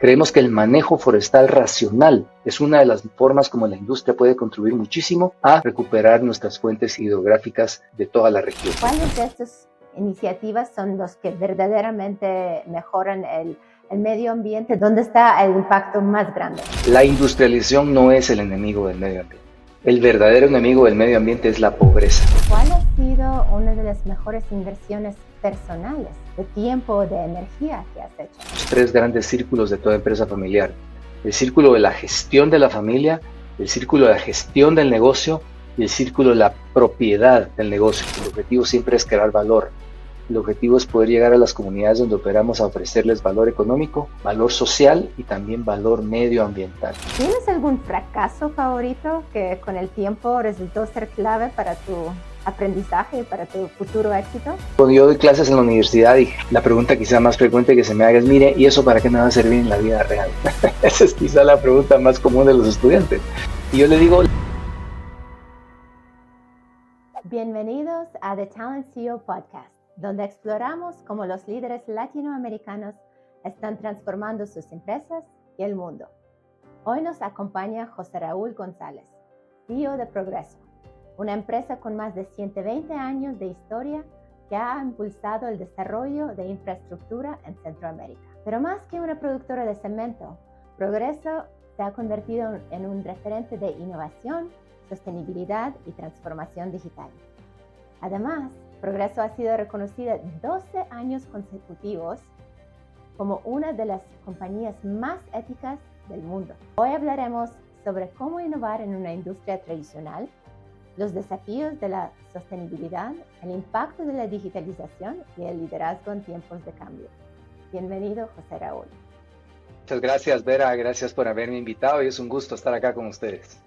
Creemos que el manejo forestal racional es una de las formas como la industria puede contribuir muchísimo a recuperar nuestras fuentes hidrográficas de toda la región. ¿Cuáles de estas iniciativas son los que verdaderamente mejoran el medio ambiente? ¿Dónde está el impacto más grande? La industrialización no es el enemigo del medio ambiente. El verdadero enemigo del medio ambiente es la pobreza. ¿Cuál ha sido una de las mejores inversiones personales de tiempo o de energía que has hecho? Los 3 grandes círculos de toda empresa familiar: el círculo de la gestión de la familia, el círculo de la gestión del negocio y el círculo de la propiedad del negocio. El objetivo siempre es crear valor. El objetivo es poder llegar a las comunidades donde operamos a ofrecerles valor económico, valor social y también valor medioambiental. ¿Tienes algún fracaso favorito que con el tiempo resultó ser clave para tu aprendizaje y para tu futuro éxito? Cuando yo doy clases en la universidad, y la pregunta quizá más frecuente que se me haga es: mire, ¿y eso para qué me va a servir en la vida real? Esa es quizá la pregunta más común de los estudiantes. Y yo le digo: bienvenidos a The Talent CEO Podcast, donde exploramos cómo los líderes latinoamericanos están transformando sus empresas y el mundo. Hoy nos acompaña José Raúl González, CEO de Progreso, una empresa con más de 120 años de historia que ha impulsado el desarrollo de infraestructura en Centroamérica. Pero más que una productora de cemento, Progreso se ha convertido en un referente de innovación, sostenibilidad y transformación digital. Además, Progreso ha sido reconocida 12 años consecutivos como una de las compañías más éticas del mundo. Hoy hablaremos sobre cómo innovar en una industria tradicional, los desafíos de la sostenibilidad, el impacto de la digitalización y el liderazgo en tiempos de cambio. Bienvenido, José Raúl. Muchas gracias, Vera, gracias por haberme invitado y es un gusto estar acá con ustedes.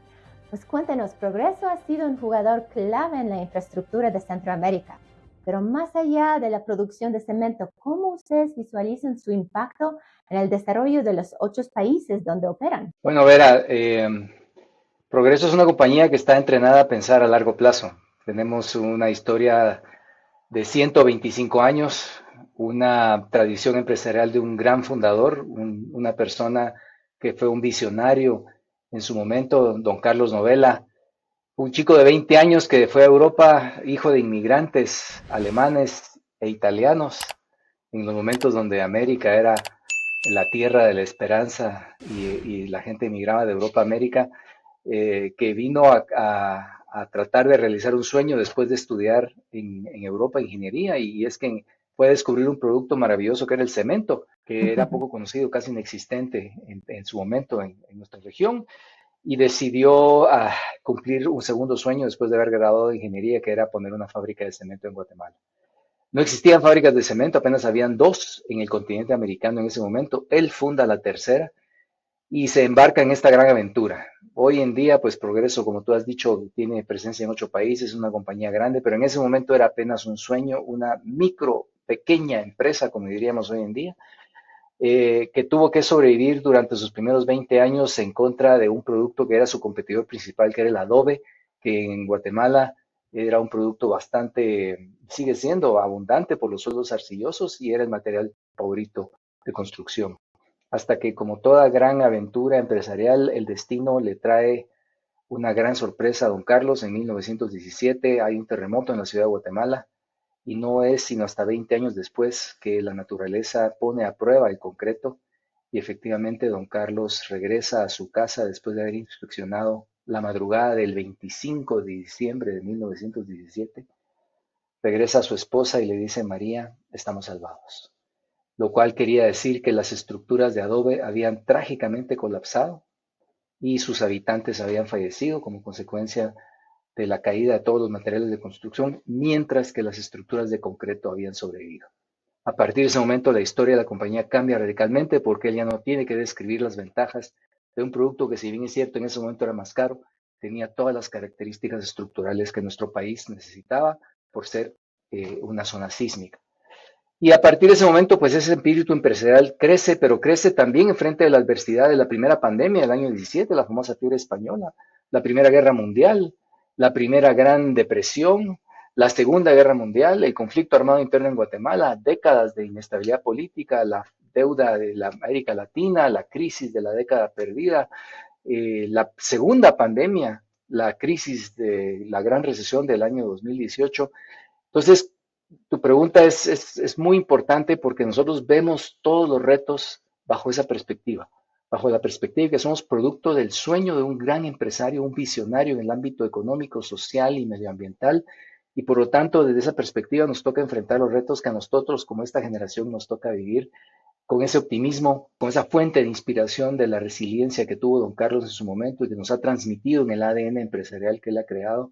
Pues cuéntanos, Progreso ha sido un jugador clave en la infraestructura de Centroamérica, pero más allá de la producción de cemento, ¿cómo ustedes visualizan su impacto en el desarrollo de los 8 países donde operan? Bueno, Vera, Progreso es una compañía que está entrenada a pensar a largo plazo. Tenemos una historia de 125 años, una tradición empresarial de un gran fundador, una persona que fue un visionario en su momento, don Carlos Novela, un chico de 20 años que fue a Europa, hijo de inmigrantes alemanes e italianos, en los momentos donde América era la tierra de la esperanza y la gente emigraba de Europa a América, que vino a tratar de realizar un sueño después de estudiar en Europa ingeniería, y es que fue a descubrir un producto maravilloso que era el cemento, que era poco conocido, casi inexistente en su momento en nuestra región, y decidió cumplir un segundo sueño después de haber graduado de ingeniería, que era poner una fábrica de cemento en Guatemala. No existían fábricas de cemento, apenas habían 2 en el continente americano en ese momento. Él funda la tercera y se embarca en esta gran aventura. Hoy en día, pues Progreso, como tú has dicho, tiene presencia en 8 países, es una compañía grande, pero en ese momento era apenas un sueño, una pequeña empresa, como diríamos hoy en día, que tuvo que sobrevivir durante sus primeros 20 años en contra de un producto que era su competidor principal, que era el adobe, que en Guatemala era un producto sigue siendo abundante por los suelos arcillosos y era el material favorito de construcción. Hasta que, como toda gran aventura empresarial, el destino le trae una gran sorpresa a don Carlos. En 1917 hay un terremoto en la ciudad de Guatemala, y no es sino hasta 20 años después que la naturaleza pone a prueba el concreto, y efectivamente don Carlos regresa a su casa después de haber inspeccionado la madrugada del 25 de diciembre de 1917. Regresa a su esposa y le dice: María, estamos salvados. Lo cual quería decir que las estructuras de adobe habían trágicamente colapsado y sus habitantes habían fallecido como consecuencia de la caída de todos los materiales de construcción, mientras que las estructuras de concreto habían sobrevivido. A partir de ese momento, la historia de la compañía cambia radicalmente, porque él ya no tiene que describir las ventajas de un producto que, si bien es cierto en ese momento era más caro, tenía todas las características estructurales que nuestro país necesitaba por ser una zona sísmica. Y a partir de ese momento, pues ese espíritu empresarial crece, pero crece también en frente de la adversidad de la primera pandemia del año 17, la famosa fiebre española, la Primera Guerra Mundial, la Primera Gran Depresión, la Segunda Guerra Mundial, el conflicto armado interno en Guatemala, décadas de inestabilidad política, la deuda de la América Latina, la crisis de la década perdida, la segunda pandemia, la crisis de la gran recesión del año 2018. Entonces, tu pregunta es muy importante porque nosotros vemos todos los retos bajo esa perspectiva, bajo la perspectiva de que somos producto del sueño de un gran empresario, un visionario en el ámbito económico, social y medioambiental, y por lo tanto, desde esa perspectiva nos toca enfrentar los retos que a nosotros, como esta generación, nos toca vivir con ese optimismo, con esa fuente de inspiración de la resiliencia que tuvo don Carlos en su momento y que nos ha transmitido en el ADN empresarial que él ha creado.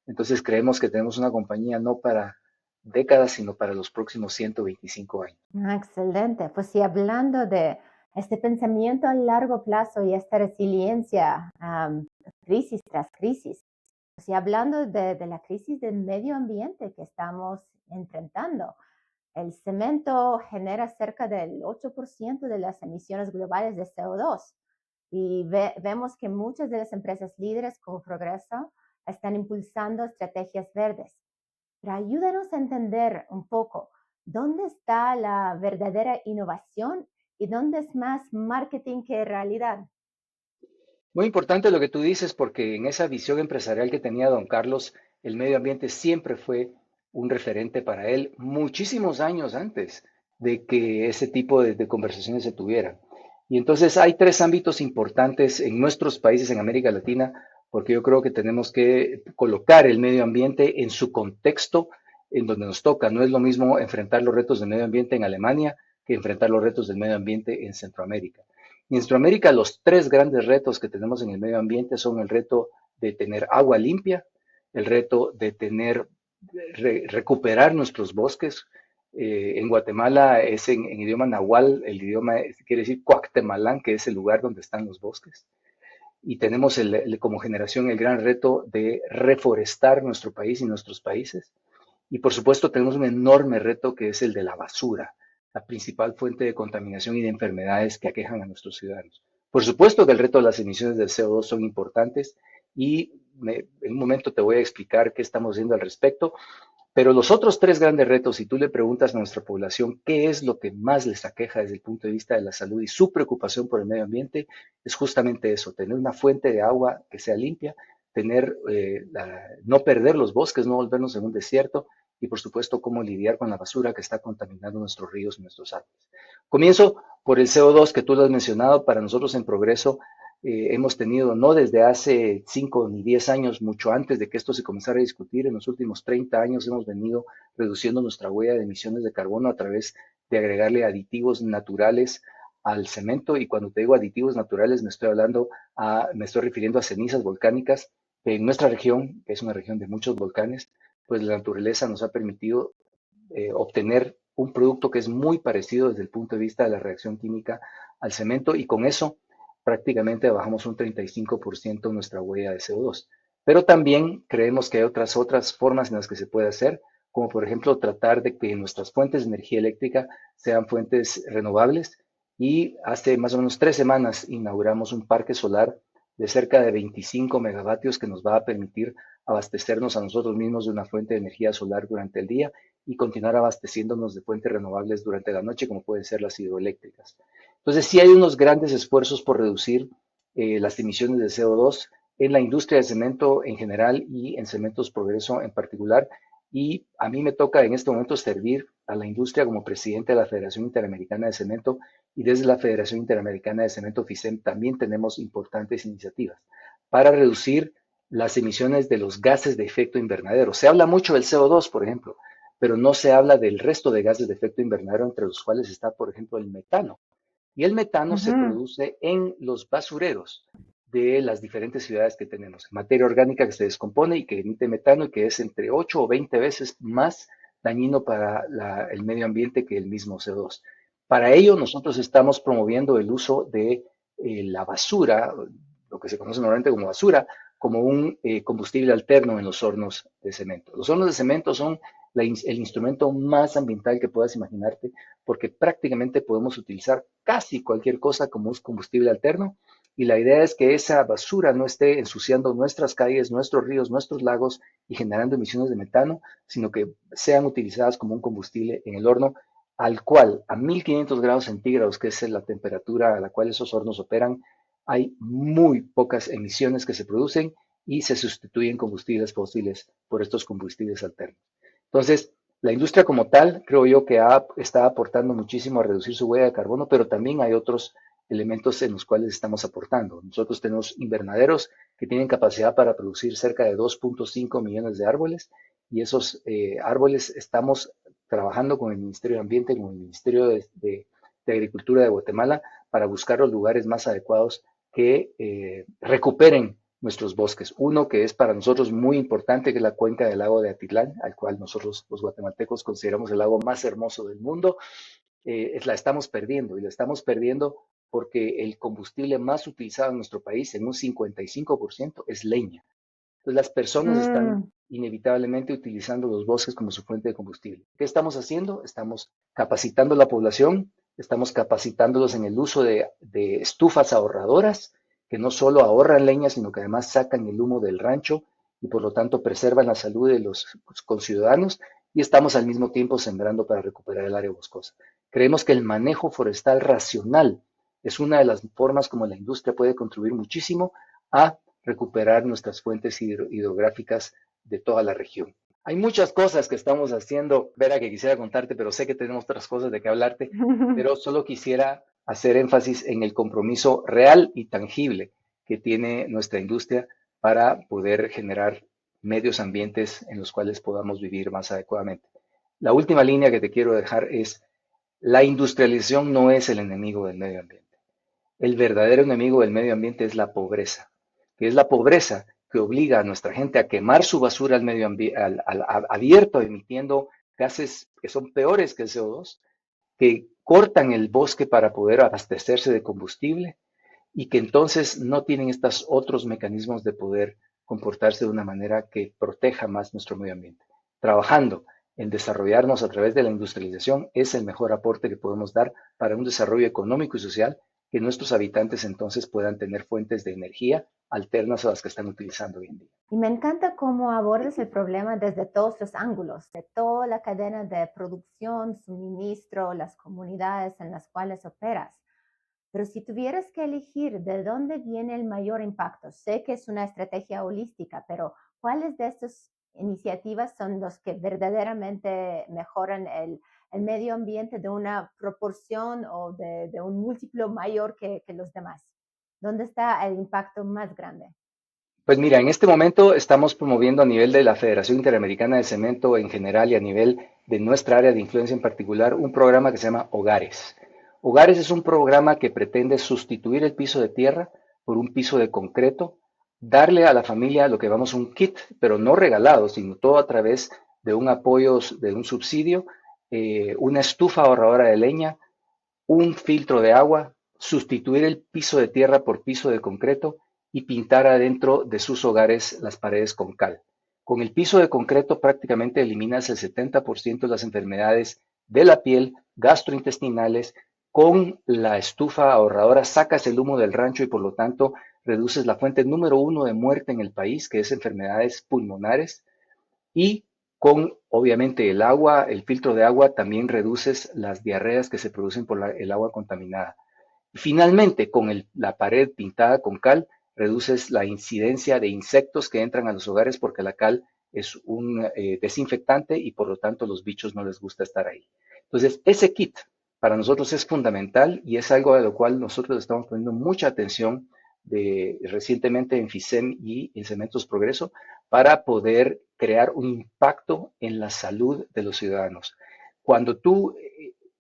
Entonces creemos que tenemos una compañía no para décadas, sino para los próximos 125 años. Excelente. Pues sí, hablando de este pensamiento a largo plazo y esta resiliencia, crisis tras crisis, pues sí, hablando de la crisis del medio ambiente que estamos enfrentando, el cemento genera cerca del 8% de las emisiones globales de CO2 y vemos que muchas de las empresas líderes como Progreso están impulsando estrategias verdes. Pero ayúdanos a entender un poco dónde está la verdadera innovación y dónde es más marketing que realidad. Muy importante lo que tú dices porque en esa visión empresarial que tenía don Carlos, el medio ambiente siempre fue un referente para él muchísimos años antes de que ese tipo de conversaciones se tuvieran. Y entonces hay tres ámbitos importantes en nuestros países en América Latina porque yo creo que tenemos que colocar el medio ambiente en su contexto en donde nos toca. No es lo mismo enfrentar los retos del medio ambiente en Alemania que enfrentar los retos del medio ambiente en Centroamérica. En Centroamérica, los tres grandes retos que tenemos en el medio ambiente son el reto de tener agua limpia, el reto de recuperar nuestros bosques. En Guatemala es en idioma nahual, el idioma quiere decir Cuactemalán, que es el lugar donde están los bosques. Y tenemos como generación el gran reto de reforestar nuestro país y nuestros países. Y por supuesto tenemos un enorme reto que es el de la basura, la principal fuente de contaminación y de enfermedades que aquejan a nuestros ciudadanos. Por supuesto que el reto de las emisiones de CO2 son importantes y en un momento te voy a explicar qué estamos haciendo al respecto, pero los otros tres grandes retos, si tú le preguntas a nuestra población qué es lo que más les aqueja desde el punto de vista de la salud y su preocupación por el medio ambiente, es justamente eso, tener una fuente de agua que sea limpia, no perder los bosques, no volvernos en un desierto y por supuesto cómo lidiar con la basura que está contaminando nuestros ríos y nuestros árboles. Comienzo por el CO2 que tú lo has mencionado. Para nosotros en Progreso hemos tenido, no desde hace 5 ni 10 años, mucho antes de que esto se comenzara a discutir, en los últimos 30 años hemos venido reduciendo nuestra huella de emisiones de carbono a través de agregarle aditivos naturales al cemento. Y cuando te digo aditivos naturales me estoy refiriendo a cenizas volcánicas. En nuestra región, que es una región de muchos volcanes, pues la naturaleza nos ha permitido obtener un producto que es muy parecido desde el punto de vista de la reacción química al cemento y con eso prácticamente bajamos un 35% nuestra huella de CO2. Pero también creemos que hay otras formas en las que se puede hacer, como por ejemplo tratar de que nuestras fuentes de energía eléctrica sean fuentes renovables. Y hace más o menos 3 semanas inauguramos un parque solar de cerca de 25 megavatios que nos va a permitir abastecernos a nosotros mismos de una fuente de energía solar durante el día y continuar abasteciéndonos de fuentes renovables durante la noche, como pueden ser las hidroeléctricas. Entonces, sí hay unos grandes esfuerzos por reducir las emisiones de CO2 en la industria de cemento en general y en Cementos Progreso en particular. Y a mí me toca en este momento servir a la industria como presidente de la Federación Interamericana de Cemento y desde la Federación Interamericana de Cemento FICEM también tenemos importantes iniciativas para reducir las emisiones de los gases de efecto invernadero. Se habla mucho del CO2, por ejemplo, pero no se habla del resto de gases de efecto invernadero, entre los cuales está, por ejemplo, el metano. Y el metano se produce en los basureros de las diferentes ciudades que tenemos. Materia orgánica que se descompone y que emite metano y que es entre 8 o 20 veces más dañino para el medio ambiente que el mismo CO2. Para ello, nosotros estamos promoviendo el uso de la basura, lo que se conoce normalmente como basura, como un combustible alterno en los hornos de cemento. Los hornos de cemento son el instrumento más ambiental que puedas imaginarte, porque prácticamente podemos utilizar casi cualquier cosa como un combustible alterno, y la idea es que esa basura no esté ensuciando nuestras calles, nuestros ríos, nuestros lagos y generando emisiones de metano, sino que sean utilizadas como un combustible en el horno al cual a 1500 grados centígrados, que es la temperatura a la cual esos hornos operan, hay muy pocas emisiones que se producen y se sustituyen combustibles fósiles por estos combustibles alternos. Entonces, la industria como tal, creo yo que está aportando muchísimo a reducir su huella de carbono, pero también hay otros elementos en los cuales estamos aportando. Nosotros tenemos invernaderos que tienen capacidad para producir cerca de 2.5 millones de árboles y esos árboles estamos trabajando con el Ministerio de Ambiente, con el Ministerio de Agricultura de Guatemala para buscar los lugares más adecuados que recuperen nuestros bosques. Uno que es para nosotros muy importante, que es la cuenca del lago de Atitlán, al cual nosotros los guatemaltecos consideramos el lago más hermoso del mundo. La estamos perdiendo y la estamos perdiendo porque el combustible más utilizado en nuestro país, en un 55%, es leña. Entonces las personas están Mm, inevitablemente utilizando los bosques como su fuente de combustible. ¿Qué estamos haciendo? Estamos capacitando a la población, estamos capacitándolos en el uso de estufas ahorradoras, que no solo ahorran leña, sino que además sacan el humo del rancho y por lo tanto preservan la salud de los conciudadanos y estamos al mismo tiempo sembrando para recuperar el área boscosa. Creemos que el manejo forestal racional es una de las formas como la industria puede contribuir muchísimo a recuperar nuestras fuentes hidrográficas de toda la región. Hay muchas cosas que estamos haciendo, Vera, que quisiera contarte, pero sé que tenemos otras cosas de que hablarte, pero solo quisiera hacer énfasis en el compromiso real y tangible que tiene nuestra industria para poder generar medios ambientes en los cuales podamos vivir más adecuadamente. La última línea que te quiero dejar es, la industrialización no es el enemigo del medio ambiente. El verdadero enemigo del medio ambiente es la pobreza, que es la pobreza que obliga a nuestra gente a quemar su basura al medio ambiente, abierto, emitiendo gases que son peores que el CO2, que cortan el bosque para poder abastecerse de combustible y que entonces no tienen estos otros mecanismos de poder comportarse de una manera que proteja más nuestro medio ambiente. Trabajando en desarrollarnos a través de la industrialización es el mejor aporte que podemos dar para un desarrollo económico y social, que nuestros habitantes entonces puedan tener fuentes de energía alternas a las que están utilizando hoy en día. Y me encanta cómo abordas el problema desde todos los ángulos, de toda la cadena de producción, suministro, las comunidades en las cuales operas. Pero si tuvieras que elegir de dónde viene el mayor impacto, sé que es una estrategia holística, pero ¿cuáles de estas iniciativas son los que verdaderamente mejoran el medio ambiente de una proporción o de un múltiplo mayor que los demás? ¿Dónde está el impacto más grande? Pues mira, en este momento estamos promoviendo a nivel de la Federación Interamericana de Cemento en general y a nivel de nuestra área de influencia en particular, un programa que se llama Hogares. Hogares es un programa que pretende sustituir el piso de tierra por un piso de concreto, darle a la familia lo que llamamos un kit, pero no regalado, sino todo a través de un apoyo, de un subsidio, una estufa ahorradora de leña, un filtro de agua, sustituir el piso de tierra por piso de concreto y pintar adentro de sus hogares las paredes con cal. Con el piso de concreto prácticamente eliminas el 70% de las enfermedades de la piel, gastrointestinales. Con la estufa ahorradora sacas el humo del rancho y por lo tanto reduces la fuente número uno de muerte en el país, que es enfermedades pulmonares. Y con, obviamente, el agua, el filtro de agua, también reduces las diarreas que se producen por el agua contaminada. Y finalmente, con la pared pintada con cal, reduces la incidencia de insectos que entran a los hogares porque la cal es un desinfectante y por lo tanto los bichos no les gusta estar ahí. Entonces, ese kit para nosotros es fundamental y es algo a lo cual nosotros estamos poniendo mucha atención recientemente en FICEM y en Cementos Progreso para poder crear un impacto en la salud de los ciudadanos. Cuando tú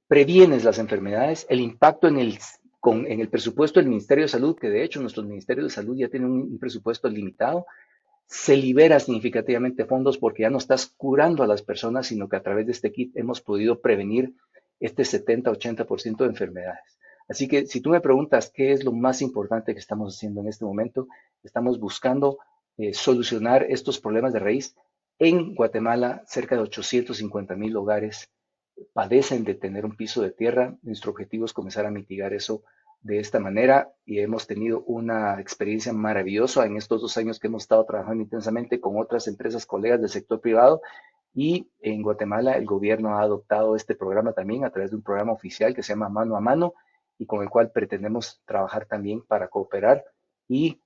previenes las enfermedades, el impacto en el presupuesto del Ministerio de Salud, que de hecho nuestros ministerios de salud ya tienen un presupuesto limitado, se libera significativamente fondos porque ya no estás curando a las personas, sino que a través de este kit hemos podido prevenir este 70-80% de enfermedades. Así que si tú me preguntas qué es lo más importante que estamos haciendo en este momento, estamos buscando solucionar estos problemas de raíz. En Guatemala, cerca de 850,000 hogares padecen de tener un piso de tierra. Nuestro objetivo es comenzar a mitigar eso de esta manera y hemos tenido una experiencia maravillosa en estos 2 años que hemos estado trabajando intensamente con otras empresas, colegas del sector privado Y en Guatemala el gobierno ha adoptado este programa también a través de un programa oficial que se llama Mano a Mano y con el cual pretendemos trabajar también para cooperar y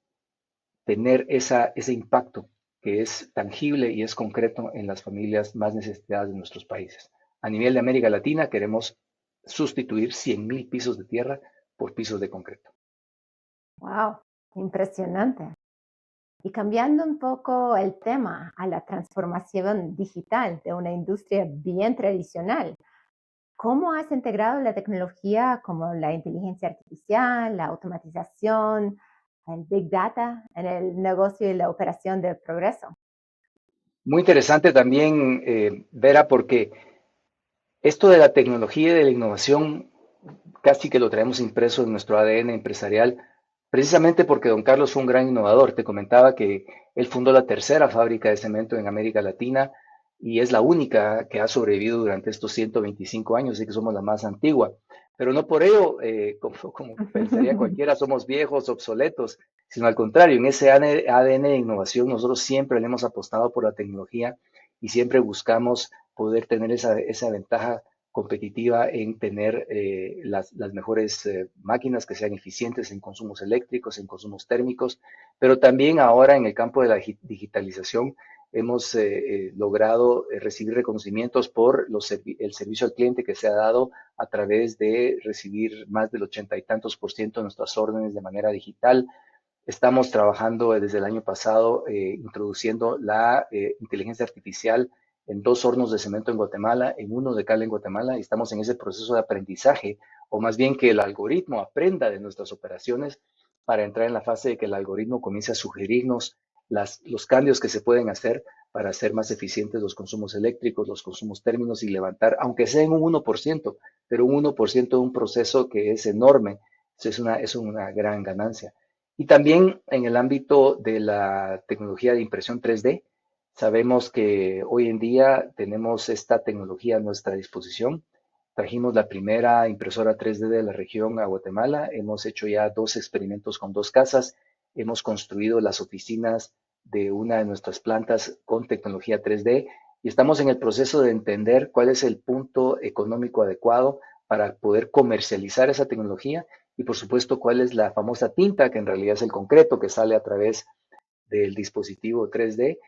tener ese impacto que es tangible y es concreto en las familias más necesitadas de nuestros países. A nivel de América Latina queremos sustituir 100,000 pisos de tierra por pisos de concreto. Wow, impresionante. Y cambiando un poco el tema a la transformación digital de una industria bien tradicional, ¿cómo has integrado la tecnología como la inteligencia artificial, la automatización, el Big Data en el negocio y la operación de Progreso? Muy interesante también, Vera, porque esto de la tecnología y de la innovación casi que lo traemos impreso en nuestro ADN empresarial, precisamente porque don Carlos fue un gran innovador. Te comentaba que él fundó la tercera fábrica de cemento en América Latina y es la única que ha sobrevivido durante estos 125 años, así que somos la más antigua. Pero no por ello, como pensaría cualquiera, somos viejos, obsoletos, sino al contrario, en ese ADN de innovación nosotros siempre le hemos apostado por la tecnología y siempre buscamos poder tener esa ventaja competitiva en tener las mejores máquinas que sean eficientes en consumos eléctricos, en consumos térmicos, pero también ahora en el campo de la digitalización hemos logrado recibir reconocimientos por el servicio al cliente que se ha dado a través de recibir más del 80 y tantos % de nuestras órdenes de manera digital. Estamos trabajando desde el año pasado introduciendo la inteligencia artificial en 2 hornos de cemento en Guatemala, en uno de cal en Guatemala, y estamos en ese proceso de aprendizaje, o más bien que el algoritmo aprenda de nuestras operaciones para entrar en la fase de que el algoritmo comience a sugerirnos los cambios que se pueden hacer para hacer más eficientes los consumos eléctricos, los consumos térmicos y levantar, aunque sea en un 1%, pero un 1% de un proceso que es enorme, es una gran ganancia. Y también en el ámbito de la tecnología de impresión 3D, sabemos que hoy en día tenemos esta tecnología a nuestra disposición. Trajimos la primera impresora 3D de la región a Guatemala. Hemos hecho ya 2 experimentos con 2 casas. Hemos construido las oficinas de una de nuestras plantas con tecnología 3D y estamos en el proceso de entender cuál es el punto económico adecuado para poder comercializar esa tecnología y por supuesto cuál es la famosa tinta, que en realidad es el concreto que sale a través del dispositivo 3D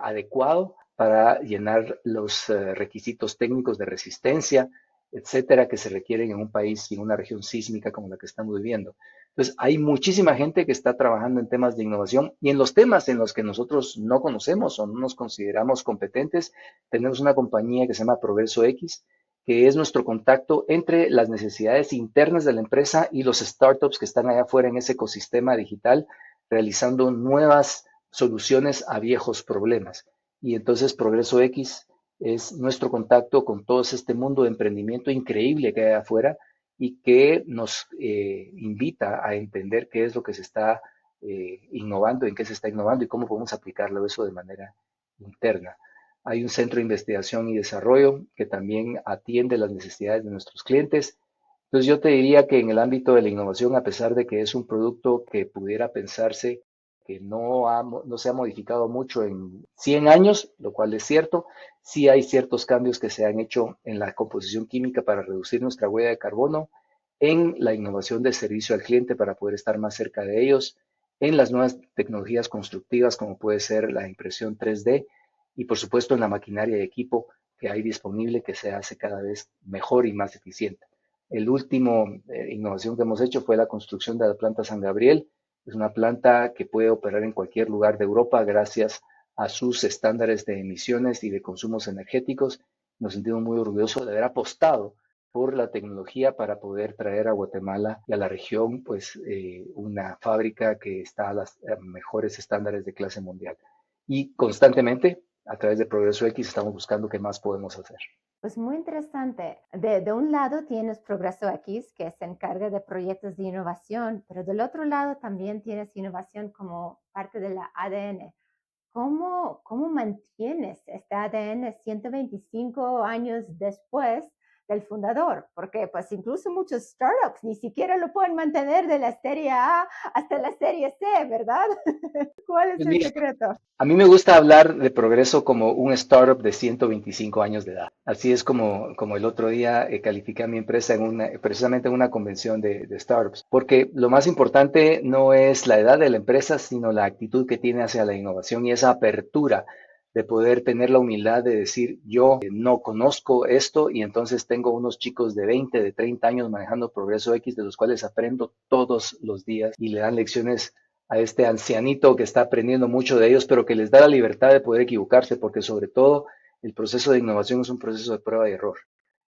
adecuado para llenar los requisitos técnicos de resistencia, etcétera, que se requieren en un país y en una región sísmica como la que estamos viviendo. Entonces, hay muchísima gente que está trabajando en temas de innovación y en los temas en los que nosotros no conocemos o no nos consideramos competentes, tenemos una compañía que se llama Progreso X, que es nuestro contacto entre las necesidades internas de la empresa y los startups que están allá afuera en ese ecosistema digital, realizando nuevas soluciones a viejos problemas. Y entonces Progreso X es nuestro contacto con todo este mundo de emprendimiento increíble que hay afuera y que nos invita a entender qué es lo que se está innovando, en qué se está innovando y cómo podemos aplicarlo eso de manera interna. Hay un centro de investigación y desarrollo que también atiende las necesidades de nuestros clientes. Entonces yo te diría que en el ámbito de la innovación, a pesar de que es un producto que pudiera pensarse que no se ha modificado mucho en 100 años, lo cual es cierto, sí hay ciertos cambios que se han hecho en la composición química para reducir nuestra huella de carbono, en la innovación del servicio al cliente para poder estar más cerca de ellos, en las nuevas tecnologías constructivas como puede ser la impresión 3D y por supuesto en la maquinaria y equipo que hay disponible que se hace cada vez mejor y más eficiente. El último innovación que hemos hecho fue la construcción de la planta San Gabriel. Es una planta que puede operar en cualquier lugar de Europa gracias a sus estándares de emisiones y de consumos energéticos. Nos sentimos muy orgullosos de haber apostado por la tecnología para poder traer a Guatemala y a la región pues una fábrica que está a los mejores estándares de clase mundial. Y constantemente, a través de Progreso X, estamos buscando qué más podemos hacer. Pues muy interesante. De un lado tienes Progreso X, que se encarga de proyectos de innovación, pero del otro lado también tienes innovación como parte de la ADN. ¿Cómo mantienes este ADN 125 años después del fundador, porque pues incluso muchos startups ni siquiera lo pueden mantener de la serie A hasta la serie C, ¿verdad? ¿Cuál es Pues el mira, secreto? a mí me gusta hablar de progreso como un startup de 125 años de edad. Así es como el otro día califiqué a mi empresa precisamente en una convención de startups, porque lo más importante no es la edad de la empresa, sino la actitud que tiene hacia la innovación y esa apertura de poder tener la humildad de decir, yo no conozco esto y entonces tengo unos chicos de 20, de 30 años manejando Progreso X, de los cuales aprendo todos los días y le dan lecciones a este ancianito que está aprendiendo mucho de ellos, pero que les da la libertad de poder equivocarse, porque sobre todo el proceso de innovación es un proceso de prueba y error.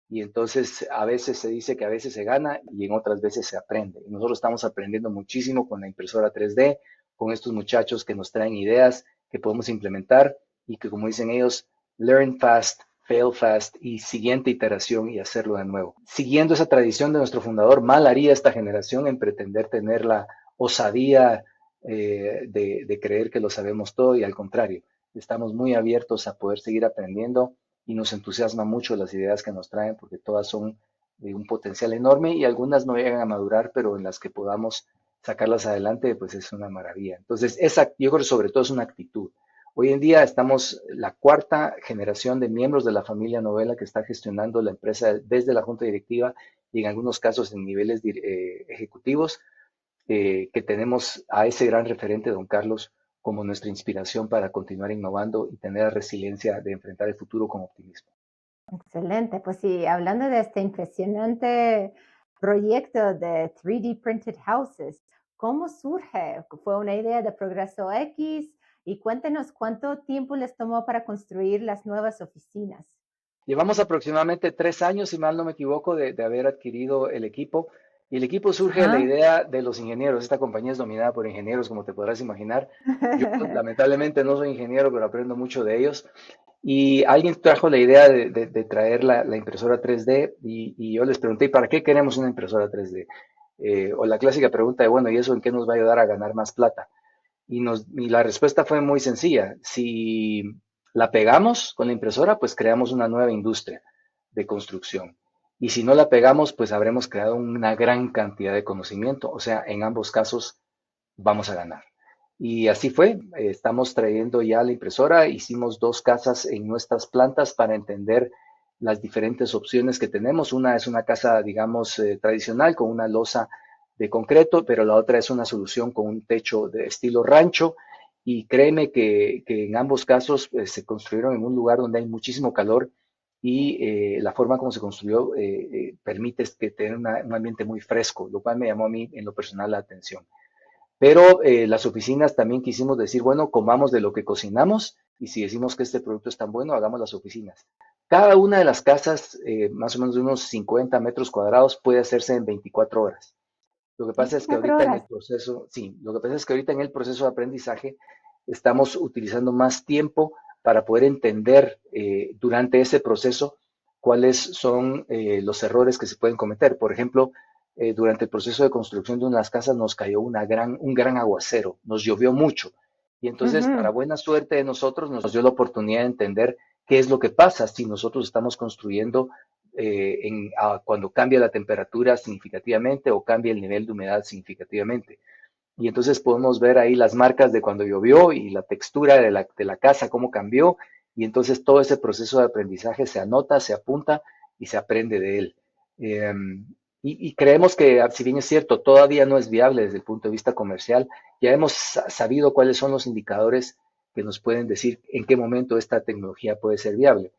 Y entonces a veces se dice que a veces se gana y en otras veces se aprende. Y nosotros estamos aprendiendo muchísimo con la impresora 3D, con estos muchachos que nos traen ideas que podemos implementar y que, como dicen ellos, learn fast, fail fast y siguiente iteración y hacerlo de nuevo. Siguiendo esa tradición de nuestro fundador, mal haría esta generación en pretender tener la osadía de creer que lo sabemos todo y al contrario, estamos muy abiertos a poder seguir aprendiendo y nos entusiasma mucho las ideas que nos traen porque todas son de un potencial enorme y algunas no llegan a madurar, pero en las que podamos sacarlas adelante, pues es una maravilla. Entonces, yo creo que sobre todo es una actitud. Hoy en día estamos la cuarta generación de miembros de la familia Novela que está gestionando la empresa desde la junta directiva y en algunos casos en niveles ejecutivos, que tenemos a ese gran referente, don Carlos, como nuestra inspiración para continuar innovando y tener la resiliencia de enfrentar el futuro con optimismo. Excelente, pues sí, hablando de este impresionante proyecto de 3D Printed Houses, ¿cómo surge? ¿Fue una idea de Progreso X? Y cuéntenos cuánto tiempo les tomó para construir las nuevas oficinas. Llevamos aproximadamente 3 años, si mal no me equivoco, de haber adquirido el equipo. Y el equipo surge de la Ajá. idea de los ingenieros. Esta compañía es dominada por ingenieros, como te podrás imaginar. Yo lamentablemente no soy ingeniero, pero aprendo mucho de ellos. Y alguien trajo la idea de traer la impresora 3D y yo les pregunté, ¿para qué queremos una impresora 3D? O la clásica pregunta de, bueno, ¿y eso en qué nos va a ayudar a ganar más plata? Y la respuesta fue muy sencilla. Si la pegamos con la impresora, pues creamos una nueva industria de construcción. Y si no la pegamos, pues habremos creado una gran cantidad de conocimiento. O sea, en ambos casos vamos a ganar. Y así fue. Estamos trayendo ya la impresora. Hicimos 2 casas en nuestras plantas para entender las diferentes opciones que tenemos. Una es una casa, digamos, tradicional con una losa de concreto, pero la otra es una solución con un techo de estilo rancho. Y créeme que en ambos casos se construyeron en un lugar donde hay muchísimo calor y la forma como se construyó permite que tenga un ambiente muy fresco, lo cual me llamó a mí en lo personal la atención. Pero las oficinas también quisimos decir, bueno, comamos de lo que cocinamos y si decimos que este producto es tan bueno, hagamos las oficinas. Cada una de las casas, más o menos de unos 50 metros cuadrados, puede hacerse en 24 horas. Lo que pasa es que 24 ahorita en el horas. proceso, sí, lo que pasa es que ahorita en el proceso de aprendizaje estamos utilizando más tiempo para poder entender durante ese proceso cuáles son los errores que se pueden cometer. Por ejemplo, durante el proceso de construcción de unas casas nos cayó un gran aguacero, nos llovió mucho. Y entonces, para Ujú. buena suerte de nosotros, nos dio la oportunidad de entender qué es lo que pasa si nosotros estamos construyendo cuando cambia la temperatura significativamente o cambia el nivel de humedad significativamente. Y entonces podemos ver ahí las marcas de cuando llovió y la textura de la casa, cómo cambió. Y entonces todo ese proceso de aprendizaje se anota, se apunta y se aprende de él. Eh, y creemos que, si bien es cierto, todavía no es viable desde el punto de vista comercial, ya hemos sabido cuáles son los indicadores que nos pueden decir en qué momento esta tecnología puede ser viable.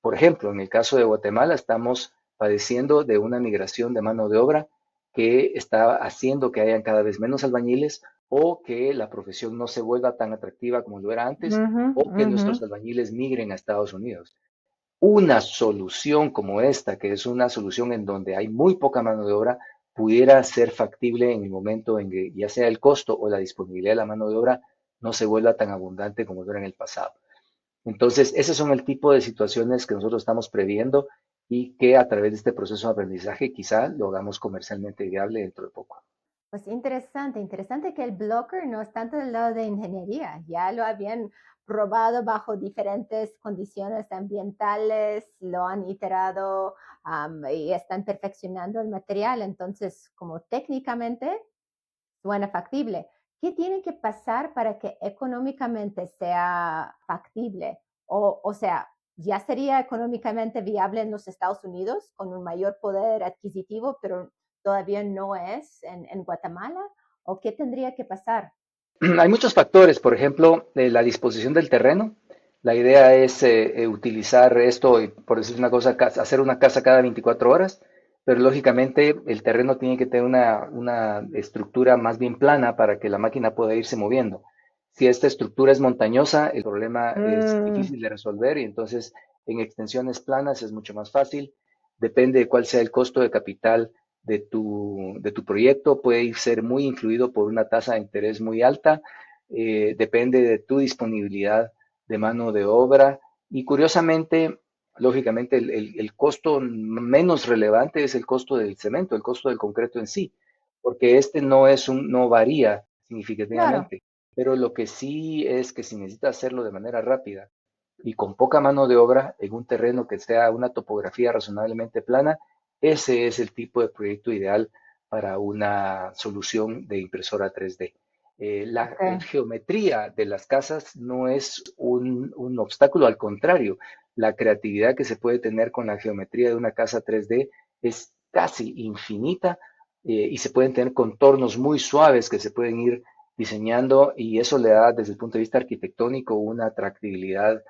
Por ejemplo, en el caso de Guatemala estamos padeciendo de una migración de mano de obra que está haciendo que hayan cada vez menos albañiles o que la profesión no se vuelva tan atractiva como lo era antes Ujú, o que ujú. nuestros albañiles migren a Estados Unidos. Una solución como esta, que es una solución en donde hay muy poca mano de obra, pudiera ser factible en el momento en que ya sea el costo o la disponibilidad de la mano de obra no se vuelva tan abundante como lo era en el pasado. Entonces, esos son el tipo de situaciones que nosotros estamos previendo y que a través de este proceso de aprendizaje quizá lo hagamos comercialmente viable dentro de poco. Pues interesante, interesante que el blocker no es tanto del lado de ingeniería, ya lo habían probado bajo diferentes condiciones ambientales, lo han iterado y están perfeccionando el material, entonces como técnicamente suena factible. ¿Qué tiene que pasar para que económicamente sea factible? O sea, ¿ya sería económicamente viable en los Estados Unidos con un mayor poder adquisitivo, pero todavía no es en Guatemala? ¿O qué tendría que pasar? Hay muchos factores, por ejemplo, la disposición del terreno. La idea es utilizar esto, y por decir una cosa, hacer una casa cada 24 horas, pero lógicamente el terreno tiene que tener una estructura más bien plana para que la máquina pueda irse moviendo. Si esta estructura es montañosa, el problema es Mm, difícil de resolver y entonces en extensiones planas es mucho más fácil. Depende de cuál sea el costo de capital de tu proyecto, puede ser muy influido por una tasa de interés muy alta, depende de tu disponibilidad de mano de obra y curiosamente, lógicamente, el costo menos relevante es el costo del cemento, el costo del concreto en sí, porque este no varía claro. significativamente, pero lo que sí es que si necesitas hacerlo de manera rápida y con poca mano de obra en un terreno que sea una topografía razonablemente plana, ese es el tipo de proyecto ideal para una solución de impresora 3D. La Okay. geometría de las casas no es un obstáculo, al contrario, la creatividad que se puede tener con la geometría de una casa 3D es casi infinita y se pueden tener contornos muy suaves que se pueden ir diseñando y eso le da desde el punto de vista arquitectónico una atractividad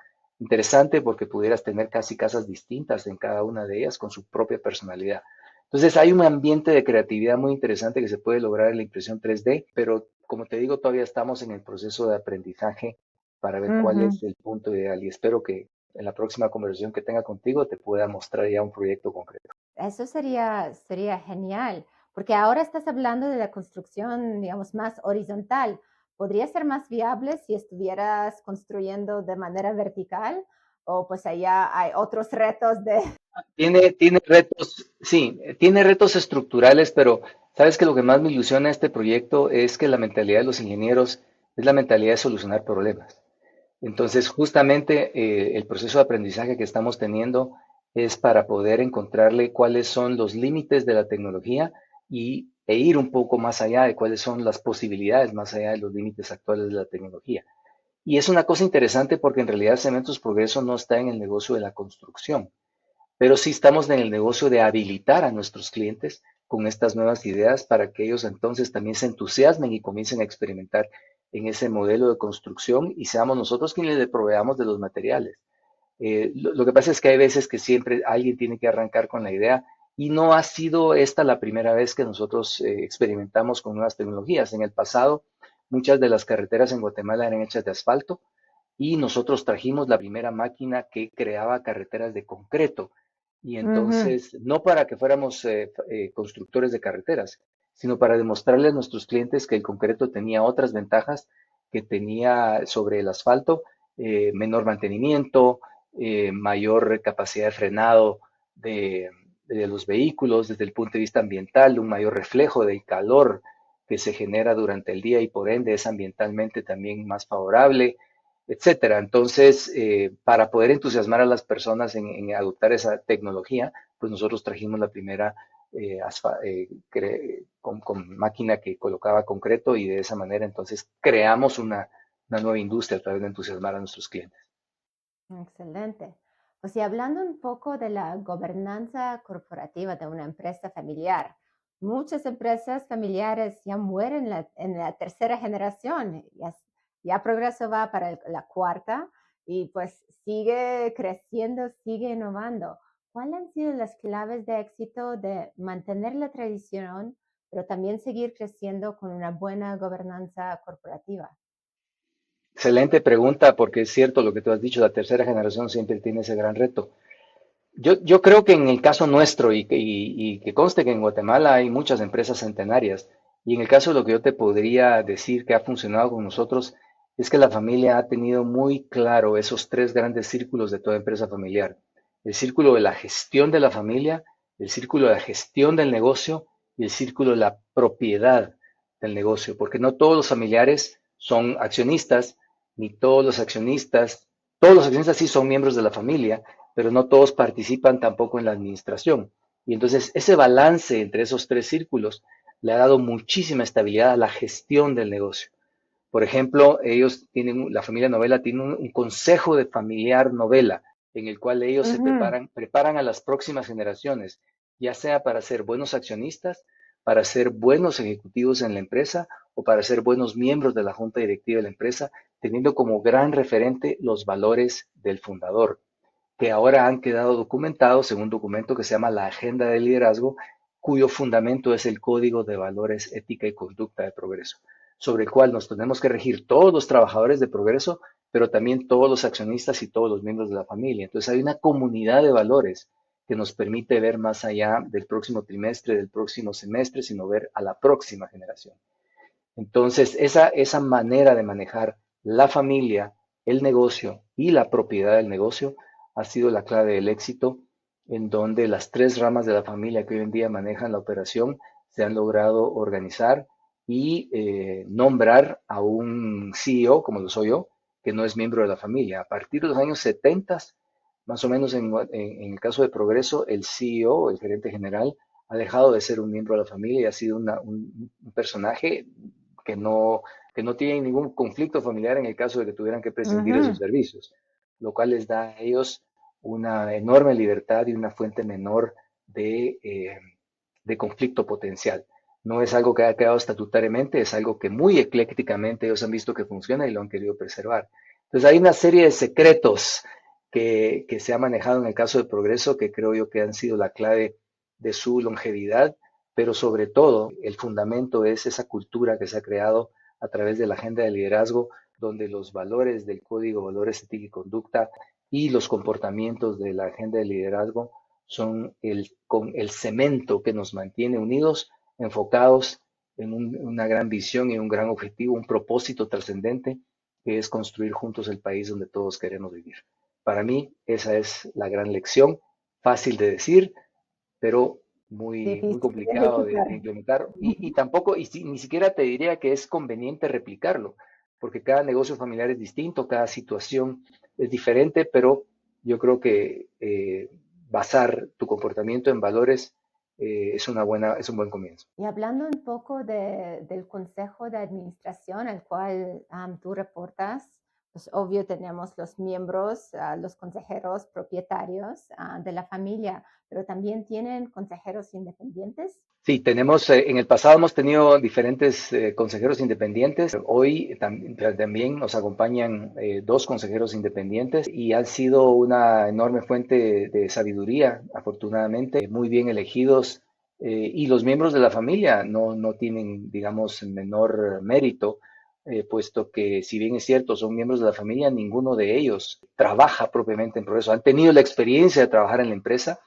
interesante porque pudieras tener casi casas distintas en cada una de ellas con su propia personalidad. Entonces hay un ambiente de creatividad muy interesante que se puede lograr en la impresión 3D, pero como te digo, todavía estamos en el proceso de aprendizaje para ver cuál Ujú. es el punto ideal y espero que en la próxima conversación que tenga contigo te pueda mostrar ya un proyecto concreto. Eso sería genial, porque ahora estás hablando de la construcción, digamos, más horizontal. ¿Podría ser más viable si estuvieras construyendo de manera vertical? O pues allá hay otros retos de... Tiene retos, sí, tiene retos estructurales, pero sabes que lo que más me ilusiona este proyecto es que la mentalidad de los ingenieros es la mentalidad de solucionar problemas. Entonces, justamente el proceso de aprendizaje que estamos teniendo es para poder encontrarle cuáles son los límites de la tecnología e ir un poco más allá de cuáles son las posibilidades más allá de los límites actuales de la tecnología. Y es una cosa interesante porque en realidad Cementos Progreso no está en el negocio de la construcción, pero sí estamos en el negocio de habilitar a nuestros clientes con estas nuevas ideas para que ellos entonces también se entusiasmen y comiencen a experimentar en ese modelo de construcción y seamos nosotros quienes le proveamos de los materiales. Lo que pasa es que hay veces que siempre alguien tiene que arrancar con la idea y no ha sido esta la primera vez que nosotros experimentamos con nuevas tecnologías. En el pasado, muchas de las carreteras en Guatemala eran hechas de asfalto y nosotros trajimos la primera máquina que creaba carreteras de concreto. Y Ujú. entonces, no para que fuéramos constructores de carreteras, sino para demostrarles a nuestros clientes que el concreto tenía otras ventajas que tenía sobre el asfalto, menor mantenimiento, mayor capacidad de frenado de, de los vehículos desde el punto de vista ambiental, un mayor reflejo del calor que se genera durante el día y por ende es ambientalmente también más favorable, etcétera. Entonces, para poder entusiasmar a las personas en adoptar esa tecnología, pues nosotros trajimos la primera con máquina que colocaba concreto y de esa manera entonces creamos una nueva industria a través de entusiasmar a nuestros clientes. Excelente. Pues y hablando un poco de la gobernanza corporativa de una empresa familiar, muchas empresas familiares ya mueren en la tercera generación, ya Progreso va para la cuarta y pues sigue creciendo, sigue innovando. ¿Cuáles han sido las claves de éxito de mantener la tradición, pero también seguir creciendo con una buena gobernanza corporativa? Excelente pregunta, porque es cierto lo que tú has dicho, la tercera generación siempre tiene ese gran reto. Yo creo que en el caso nuestro, y que conste que en Guatemala hay muchas empresas centenarias, y en el caso de lo que yo te podría decir que ha funcionado con nosotros, es que la familia ha tenido muy claro esos tres grandes círculos de toda empresa familiar. El círculo de la gestión de la familia, el círculo de la gestión del negocio y el círculo de la propiedad del negocio, porque no todos los familiares son accionistas, ni todos los accionistas sí son miembros de la familia, pero no todos participan tampoco en la administración. Y entonces ese balance entre esos tres círculos le ha dado muchísima estabilidad a la gestión del negocio. Por ejemplo, la familia Novela tiene un consejo de familiar Novela, en el cual ellos se Ujú. preparan a las próximas generaciones, ya sea para ser buenos accionistas, para ser buenos ejecutivos en la empresa o para ser buenos miembros de la junta directiva de la empresa, teniendo como gran referente los valores del fundador, que ahora han quedado documentados en un documento que se llama la Agenda de Liderazgo, cuyo fundamento es el Código de Valores, Ética y Conducta de Progreso, sobre el cual nos tenemos que regir todos los trabajadores de Progreso, pero también todos los accionistas y todos los miembros de la familia. Entonces hay una comunidad de valores que nos permite ver más allá del próximo trimestre, del próximo semestre, sino ver a la próxima generación. Entonces, esa manera de manejar la familia, el negocio y la propiedad del negocio ha sido la clave del éxito, en donde las tres ramas de la familia que hoy en día manejan la operación se han logrado organizar y nombrar a un CEO, como lo soy yo, que no es miembro de la familia. A partir de los años 70, más o menos en el caso de Progreso, el CEO, el gerente general, ha dejado de ser un miembro de la familia y ha sido un personaje que no, que no tienen ningún conflicto familiar en el caso de que tuvieran que prescindir de sus Ujú. servicios, lo cual les da a ellos una enorme libertad y una fuente menor de conflicto potencial. No es algo que haya quedado estatutariamente, es algo que muy eclécticamente ellos han visto que funciona y lo han querido preservar. Entonces hay una serie de secretos que se ha manejado en el caso de Progreso que creo yo que han sido la clave de su longevidad, pero sobre todo el fundamento es esa cultura que se ha creado a través de la agenda de liderazgo, donde los valores del código, valores ética y conducta y los comportamientos de la agenda de liderazgo son el cemento que nos mantiene unidos, enfocados en una gran visión y un gran objetivo, un propósito trascendente, que es construir juntos el país donde todos queremos vivir. Para mí, esa es la gran lección, fácil de decir, pero muy Difícil de complicado ejecutar. de implementar. Y tampoco, ni siquiera te diría que es conveniente replicarlo, porque cada negocio familiar es distinto, cada situación es diferente, pero yo creo que basar tu comportamiento en valores es un buen comienzo. Y hablando un poco del consejo de administración al cual tú reportas, pues obvio tenemos los miembros, los consejeros propietarios de la familia, pero también tienen consejeros independientes. Sí, en el pasado hemos tenido diferentes consejeros independientes. Hoy también nos acompañan dos consejeros independientes y han sido una enorme fuente de sabiduría, afortunadamente, muy bien elegidos. Y los miembros de la familia no tienen, digamos, menor mérito, puesto que si bien es cierto, son miembros de la familia, ninguno de ellos trabaja propiamente en Progreso. Han tenido la experiencia de trabajar en la empresa,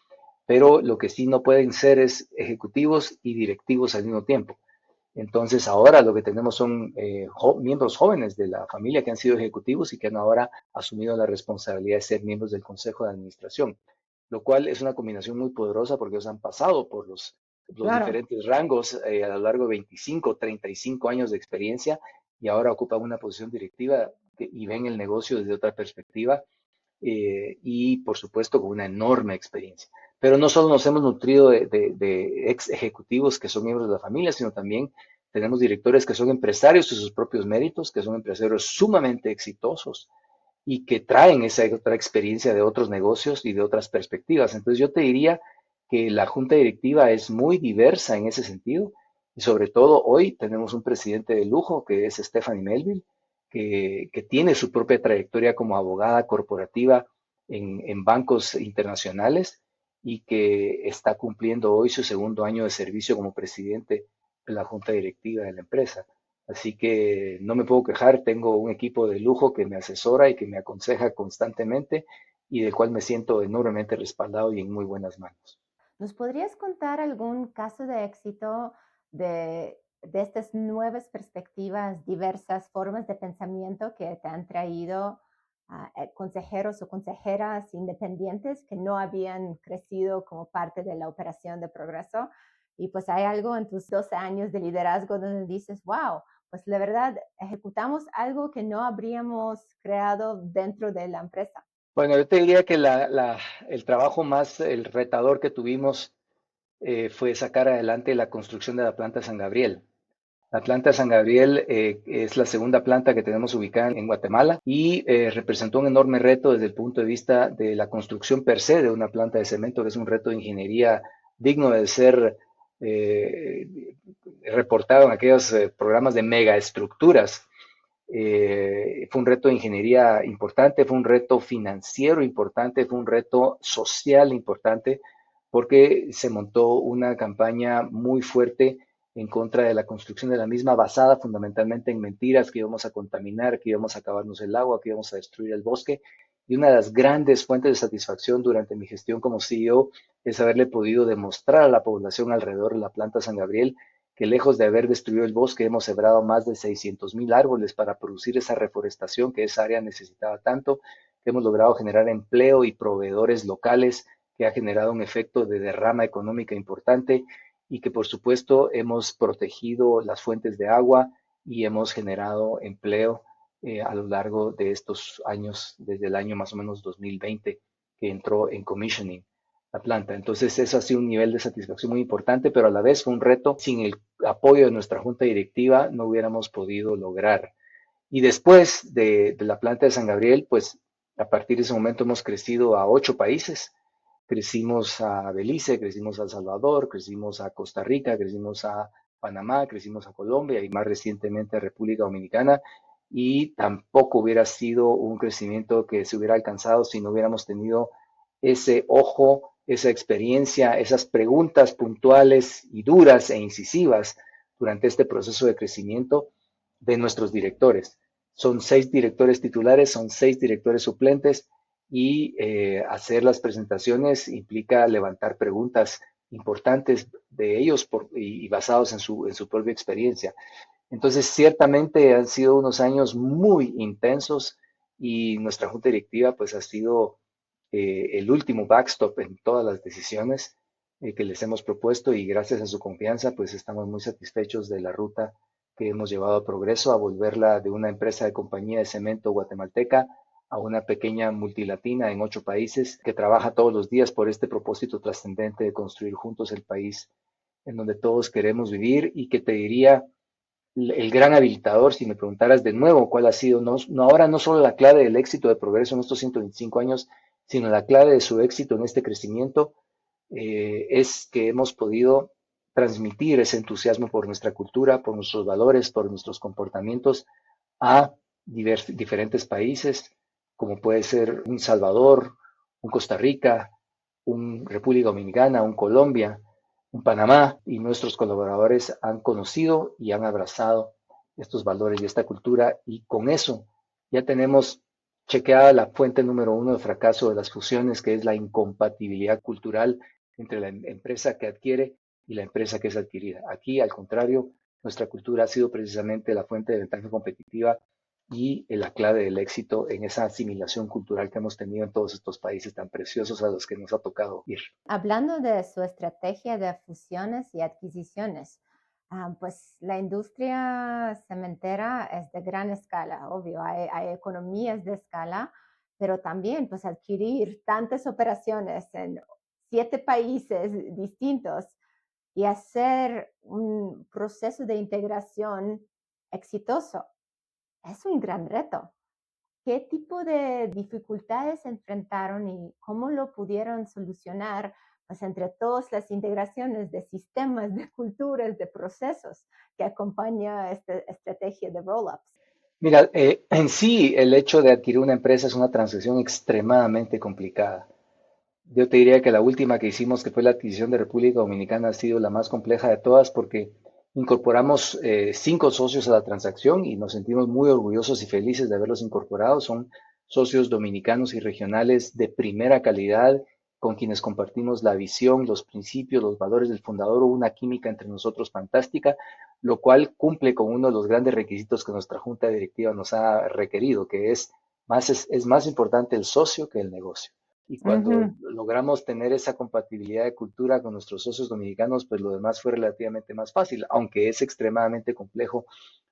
pero lo que sí no pueden ser es ejecutivos y directivos al mismo tiempo. Entonces ahora lo que tenemos son miembros jóvenes de la familia que han sido ejecutivos y que han ahora asumido la responsabilidad de ser miembros del Consejo de Administración, lo cual es una combinación muy poderosa porque ellos han pasado por los Claro. diferentes rangos a lo largo de 25, 35 años de experiencia y ahora ocupan una posición directiva y ven el negocio desde otra perspectiva y por supuesto con una enorme experiencia. Pero no solo nos hemos nutrido de ex ejecutivos que son miembros de la familia, sino también tenemos directores que son empresarios de sus propios méritos, que son empresarios sumamente exitosos y que traen esa otra experiencia de otros negocios y de otras perspectivas. Entonces yo te diría que la junta directiva es muy diversa en ese sentido y sobre todo hoy tenemos un presidente de lujo que es Stephanie Melville, que tiene su propia trayectoria como abogada corporativa en bancos internacionales y que está cumpliendo hoy su segundo año de servicio como presidente de la junta directiva de la empresa. Así que no me puedo quejar, tengo un equipo de lujo que me asesora y que me aconseja constantemente y del cual me siento enormemente respaldado y en muy buenas manos. ¿Nos podrías contar algún caso de éxito de estas nuevas perspectivas, diversas formas de pensamiento que te han traído consejeros o consejeras independientes que no habían crecido como parte de la operación de Progreso Y pues hay algo en tus 12 años de liderazgo donde dices, wow, pues la verdad, ejecutamos algo que no habríamos creado dentro de la empresa. Bueno, yo te diría que el trabajo más, el retador que tuvimos fue sacar adelante la construcción de la planta San Gabriel. La planta San Gabriel es la segunda planta que tenemos ubicada en Guatemala y representó un enorme reto desde el punto de vista de la construcción per se de una planta de cemento, que es un reto de ingeniería digno de ser eh, reportado en aquellos programas de megaestructuras. Fue un reto de ingeniería importante, fue un reto financiero importante, fue un reto social importante, porque se montó una campaña muy fuerte en contra de la construcción de la misma, basada fundamentalmente en mentiras, que íbamos a contaminar, que íbamos a acabarnos el agua, que íbamos a destruir el bosque. Y una de las grandes fuentes de satisfacción durante mi gestión como CEO es haberle podido demostrar a la población alrededor de la planta San Gabriel que lejos de haber destruido el bosque, hemos sembrado más de 600,000 árboles para producir esa reforestación que esa área necesitaba tanto, que hemos logrado generar empleo y proveedores locales, que ha generado un efecto de derrama económica importante y que por supuesto hemos protegido las fuentes de agua y hemos generado empleo a lo largo de estos años, desde el año más o menos 2020 que entró en commissioning la planta. Entonces, eso ha sido un nivel de satisfacción muy importante, pero a la vez fue un reto. Sin el apoyo de nuestra junta directiva no hubiéramos podido lograr. Y después de la planta de San Gabriel, pues a partir de ese momento hemos crecido a 8 países. Crecimos a Belice, crecimos a El Salvador, crecimos a Costa Rica, crecimos a Panamá, crecimos a Colombia y más recientemente a República Dominicana. Y tampoco hubiera sido un crecimiento que se hubiera alcanzado si no hubiéramos tenido ese ojo, esa experiencia, esas preguntas puntuales y duras e incisivas durante este proceso de crecimiento de nuestros directores. Son 6 directores titulares, son 6 directores suplentes y hacer las presentaciones implica levantar preguntas importantes de ellos y basados en su propia experiencia. Entonces, ciertamente han sido unos años muy intensos y nuestra junta directiva pues ha sido el último backstop en todas las decisiones que les hemos propuesto y gracias a su confianza pues estamos muy satisfechos de la ruta que hemos llevado a progreso, a volverla de una empresa de compañía de cemento guatemalteca a una pequeña multilatina en 8 países que trabaja todos los días por este propósito trascendente de construir juntos el país en donde todos queremos vivir y que te diría el gran habilitador, si me preguntaras de nuevo cuál ha sido, ahora no solo la clave del éxito de Progreso en estos 125 años, sino la clave de su éxito en este crecimiento, es que hemos podido transmitir ese entusiasmo por nuestra cultura, por nuestros valores, por nuestros comportamientos a diferentes países, como puede ser un Salvador, un Costa Rica, un República Dominicana, un Colombia, un Panamá, y nuestros colaboradores han conocido y han abrazado estos valores y esta cultura, y con eso ya tenemos chequeada la fuente número 1 de fracaso de las fusiones, que es la incompatibilidad cultural entre la empresa que adquiere y la empresa que es adquirida. Aquí, al contrario, nuestra cultura ha sido precisamente la fuente de ventaja competitiva y la clave del éxito en esa asimilación cultural que hemos tenido en todos estos países tan preciosos a los que nos ha tocado ir. Hablando de su estrategia de fusiones y adquisiciones, pues la industria cementera es de gran escala, obvio, hay economías de escala, pero también pues adquirir tantas operaciones en 7 países distintos y hacer un proceso de integración exitoso es un gran reto. ¿Qué tipo de dificultades enfrentaron y cómo lo pudieron solucionar pues, entre todas las integraciones de sistemas, de culturas, de procesos que acompaña esta estrategia de roll-ups? Mira, en sí el hecho de adquirir una empresa es una transacción extremadamente complicada. Yo te diría que la última que hicimos, que fue la adquisición de República Dominicana, ha sido la más compleja de todas porque incorporamos 5 socios a la transacción y nos sentimos muy orgullosos y felices de haberlos incorporado. Son socios dominicanos y regionales de primera calidad, con quienes compartimos la visión, los principios, los valores del fundador, una química entre nosotros fantástica, lo cual cumple con uno de los grandes requisitos que nuestra junta directiva nos ha requerido, que es más importante el socio que el negocio. Y cuando Ujú. logramos tener esa compatibilidad de cultura con nuestros socios dominicanos, pues lo demás fue relativamente más fácil, aunque es extremadamente complejo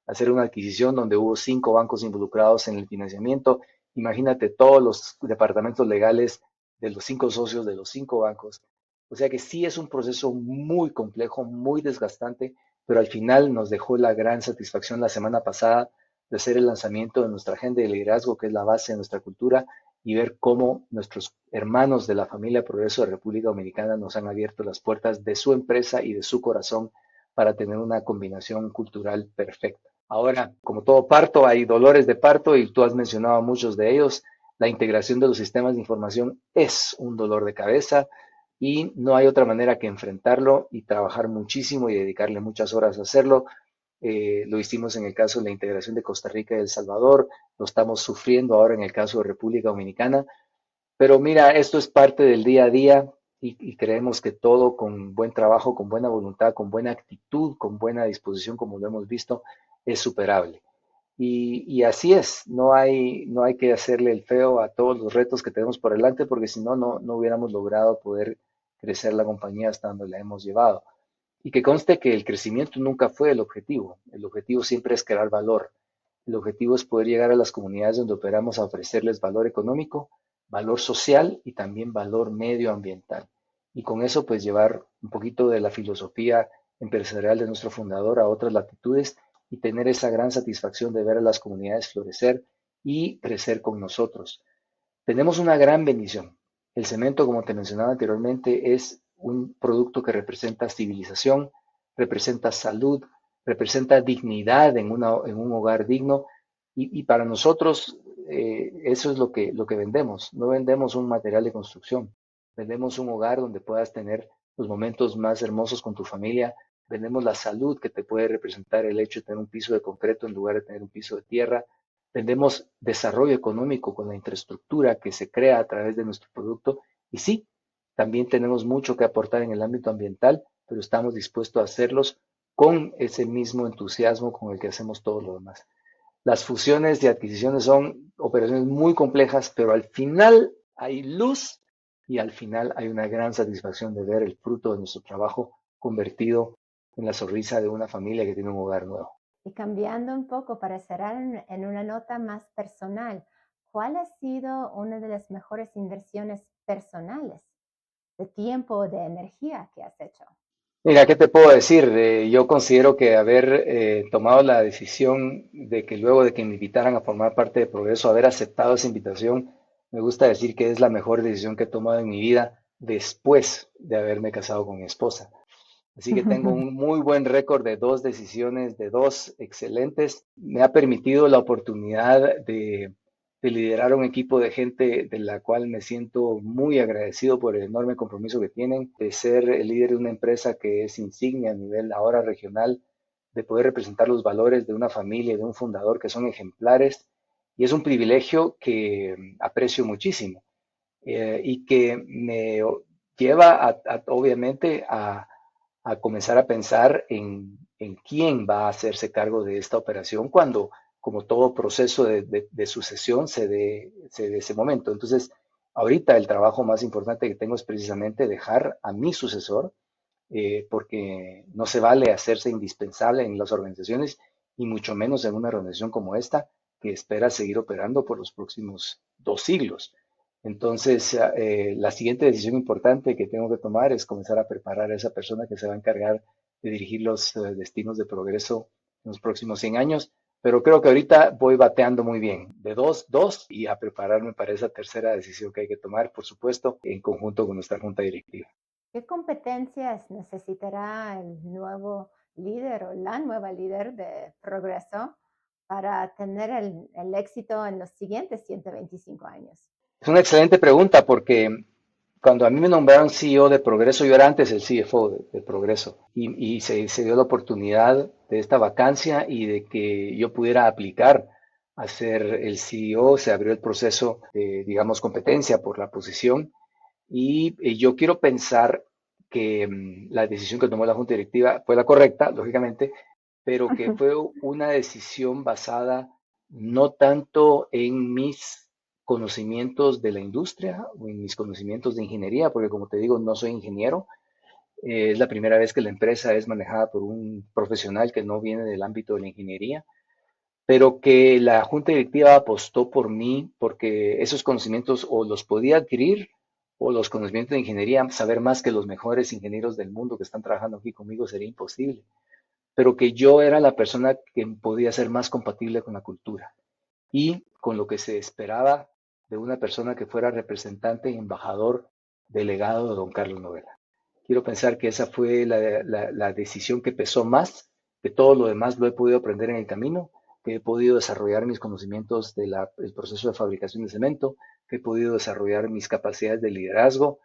hacer una adquisición donde hubo 5 bancos involucrados en el financiamiento. Imagínate todos los departamentos legales de los 5 socios de los 5 bancos. O sea que sí es un proceso muy complejo, muy desgastante, pero al final nos dejó la gran satisfacción la semana pasada de hacer el lanzamiento de nuestra agenda de liderazgo, que es la base de nuestra cultura, y ver cómo nuestros hermanos de la familia Progreso de República Dominicana nos han abierto las puertas de su empresa y de su corazón para tener una combinación cultural perfecta. Ahora, como todo parto, hay dolores de parto y tú has mencionado muchos de ellos. La integración de los sistemas de información es un dolor de cabeza y no hay otra manera que enfrentarlo y trabajar muchísimo y dedicarle muchas horas a hacerlo. Lo hicimos en el caso de la integración de Costa Rica y El Salvador, lo estamos sufriendo ahora en el caso de República Dominicana, pero mira, esto es parte del día a día y creemos que todo con buen trabajo, con buena voluntad, con buena actitud, con buena disposición, como lo hemos visto, es superable. Y así es, no hay que hacerle el feo a todos los retos que tenemos por delante, porque si no, no hubiéramos logrado poder crecer la compañía hasta donde la hemos llevado. Y que conste que el crecimiento nunca fue el objetivo siempre es crear valor. El objetivo es poder llegar a las comunidades donde operamos a ofrecerles valor económico, valor social y también valor medioambiental. Y con eso pues llevar un poquito de la filosofía empresarial de nuestro fundador a otras latitudes y tener esa gran satisfacción de ver a las comunidades florecer y crecer con nosotros. Tenemos una gran bendición. El cemento, como te mencionaba anteriormente, es un producto que representa civilización, representa salud, representa dignidad en un hogar digno y para nosotros eso es lo que vendemos. No vendemos un material de construcción, vendemos un hogar donde puedas tener los momentos más hermosos con tu familia, vendemos la salud que te puede representar el hecho de tener un piso de concreto en lugar de tener un piso de tierra, vendemos desarrollo económico con la infraestructura que se crea a través de nuestro producto y sí, también tenemos mucho que aportar en el ámbito ambiental, pero estamos dispuestos a hacerlos con ese mismo entusiasmo con el que hacemos todo lo demás. Las fusiones y adquisiciones son operaciones muy complejas, pero al final hay luz y al final hay una gran satisfacción de ver el fruto de nuestro trabajo convertido en la sonrisa de una familia que tiene un hogar nuevo. Y cambiando un poco para cerrar en una nota más personal, ¿cuál ha sido una de las mejores inversiones personales de tiempo o de energía que has hecho? Mira, ¿qué te puedo decir? Yo considero que haber tomado la decisión de que luego de que me invitaran a formar parte de Progreso, haber aceptado esa invitación, me gusta decir que es la mejor decisión que he tomado en mi vida después de haberme casado con mi esposa. Así que tengo un muy buen récord de 2 decisiones, de 2 excelentes. Me ha permitido la oportunidad de liderar un equipo de gente de la cual me siento muy agradecido por el enorme compromiso que tienen, de ser el líder de una empresa que es insignia a nivel ahora regional, de poder representar los valores de una familia y de un fundador que son ejemplares. Y es un privilegio que aprecio muchísimo y que me lleva obviamente a comenzar a pensar en quién va a hacerse cargo de esta operación cuando, como todo proceso de sucesión, se dé ese momento. Entonces, ahorita el trabajo más importante que tengo es precisamente dejar a mi sucesor, porque no se vale hacerse indispensable en las organizaciones y mucho menos en una organización como esta que espera seguir operando por los próximos 2 siglos. Entonces, la siguiente decisión importante que tengo que tomar es comenzar a preparar a esa persona que se va a encargar de dirigir los destinos de progreso en los próximos 100 años. Pero creo que ahorita voy bateando muy bien, de dos, dos, y a prepararme para esa tercera decisión que hay que tomar, por supuesto, en conjunto con nuestra junta directiva. ¿Qué competencias necesitará el nuevo líder o la nueva líder de Progreso para tener el éxito en los siguientes 125 años? Es una excelente pregunta porque cuando a mí me nombraron CEO de Progreso, yo era antes el CFO de Progreso y se dio la oportunidad de esta vacancia y de que yo pudiera aplicar a ser el CEO. Se abrió el proceso de, digamos, competencia por la posición y yo quiero pensar que la decisión que tomó la Junta Directiva fue la correcta, lógicamente, pero que fue una decisión basada no tanto en mis conocimientos de la industria o en mis conocimientos de ingeniería, porque como te digo, no soy ingeniero. Es la primera vez que la empresa es manejada por un profesional que no viene del ámbito de la ingeniería, pero que la junta directiva apostó por mí porque esos conocimientos o los podía adquirir o los conocimientos de ingeniería, saber más que los mejores ingenieros del mundo que están trabajando aquí conmigo sería imposible, pero que yo era la persona que podía ser más compatible con la cultura y con lo que se esperaba de una persona que fuera representante y embajador delegado de don Carlos Novela. Quiero pensar que esa fue la decisión que pesó más, que todo lo demás lo he podido aprender en el camino, que he podido desarrollar mis conocimientos del proceso de fabricación de cemento, que he podido desarrollar mis capacidades de liderazgo,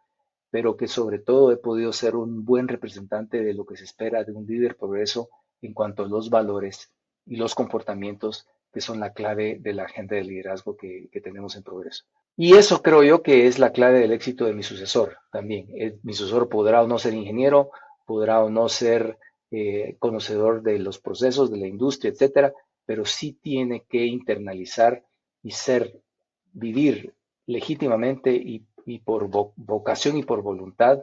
pero que sobre todo he podido ser un buen representante de lo que se espera de un líder progreso en cuanto a los valores y los comportamientos que son la clave de la agenda de liderazgo que tenemos en progreso. Y eso creo yo que es la clave del éxito de mi sucesor también. Mi sucesor podrá o no ser ingeniero, podrá o no ser conocedor de los procesos, de la industria, etcétera, pero sí tiene que internalizar y vivir legítimamente y por vocación y por voluntad